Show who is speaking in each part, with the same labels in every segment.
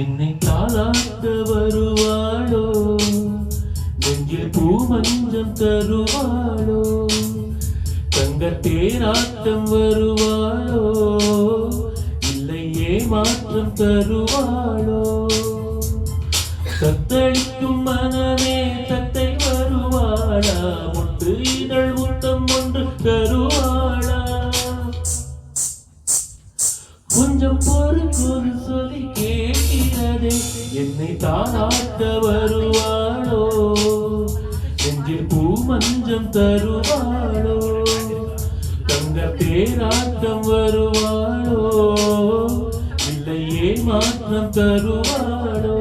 Speaker 1: என்னை தாளாட்ட வருவாளோ, நெஞ்சில் பூமஞ்சம் தருவாளோ, தங்க தேராட்டம் வருவாளோ, இல்லை ஏமாற்றம் தருவாளோ. தத்தளிக்கும் மனமே தத்தை வருவாளா, முட்டு இதழ் முத்தம் ஒன்று தருவாளா. கொஞ்சம் பொறுக்கொரு சொல்லி கேட்கிறதே, என்னை தாளாட்ட வருவாளோ, நெஞ்சில் பூமஞ்சம் தருவாளோ, தங்க தேராட்டம் வருவாளோ, இல்லை ஏமாற்றம் தருவாளோ.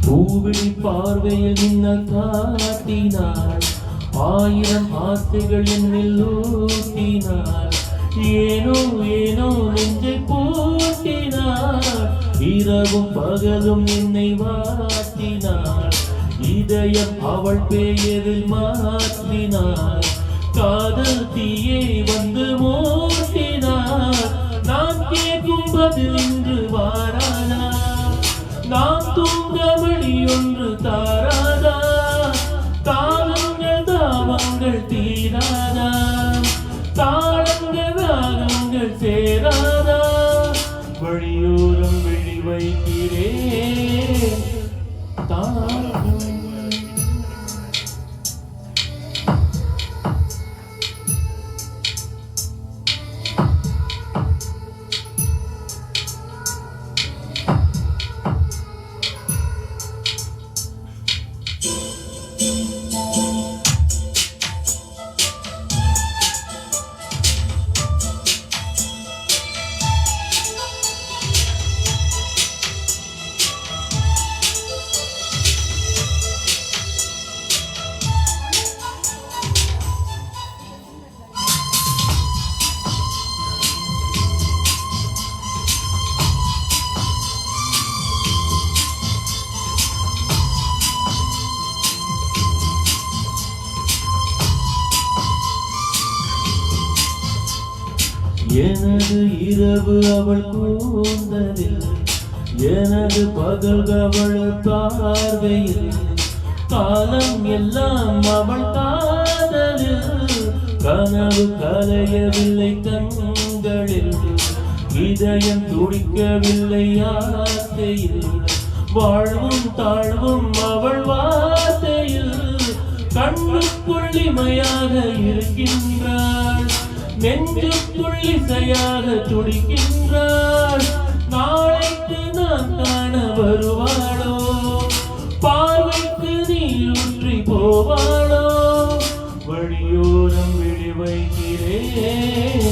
Speaker 1: பூவிழி பார்வையில் நின்ன காட்டினாள், ஆயிரம் ஆசைகள் என்னில் ஊட்டினாள். ஏனோ ஏனோ நெஞ்சை பூட்டினாள், இரவும் பகலும் என்னை வாட்டினாள். இதயம் அவள் பெயரில் மாற்றினாள், காதல் தீயை வந்து மூட்டினாள். நான் கேட்கும் பதில் இன்று வாரானா, நாம் தூங்கபடி ஒன்று தாராதா, தாளங்கள் தாவங்கள் தீராதா, தாளங்கள் ராகங்கள் சேராதா. வழியோரம் விழி வைக்கிறேன் தாளம். எனது இரவு அவள் கூந்தலில், எனது பகல் அவள் பார்வையில், காலம் எல்லாம் அவள் காதலில். கனவு கலையவில்லை கண்களில், இதயம் துடிக்கவில்லை ஆசையில். வாழ்வும் தாழ்வும் அவள் வார்த்தையில், கண்ணுக்குள் இமையாக இருக்கின்றாள், நெஞ்சுக்குள் இசையாக துடிக்கின்றாள். நாளைக்கு நான் காண வருவாளோ, பார்வைக்கு நீரூற்றி போவாளோ. வழியோரம் விழி வைக்கிறேன்,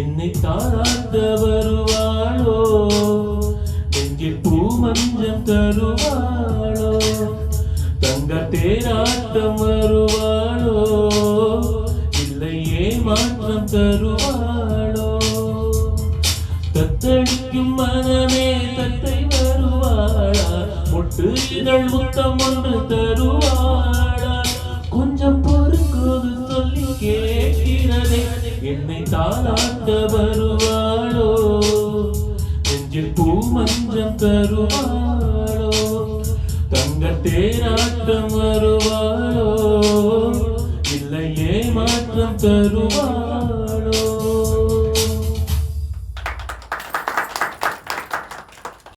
Speaker 1: என்னை தாளாட்ட வருவாளோ, நெஞ்சில் பூமஞ்சம் தருவாளோ, தங்க தேராட்டம் வருவாளோ, இல்லை ஏமாற்றம் தருவாளோ. தத்தளிக்கும் மனமே தத்தை வருவாளா, முட்டு இதழ் முத்தம் ஒன்று தருவாளா. கொஞ்சம் பொறுக்கோது சொல்லி கேட்கிறதே, என்னை தாளாட்ட வருவாளோ, நெஞ்சில் பூமஞ்சம் தருவாளோ, தங்க தேராட்டம் வருவாளோ, இல்லை ஏமாற்றம் தருவாளோ.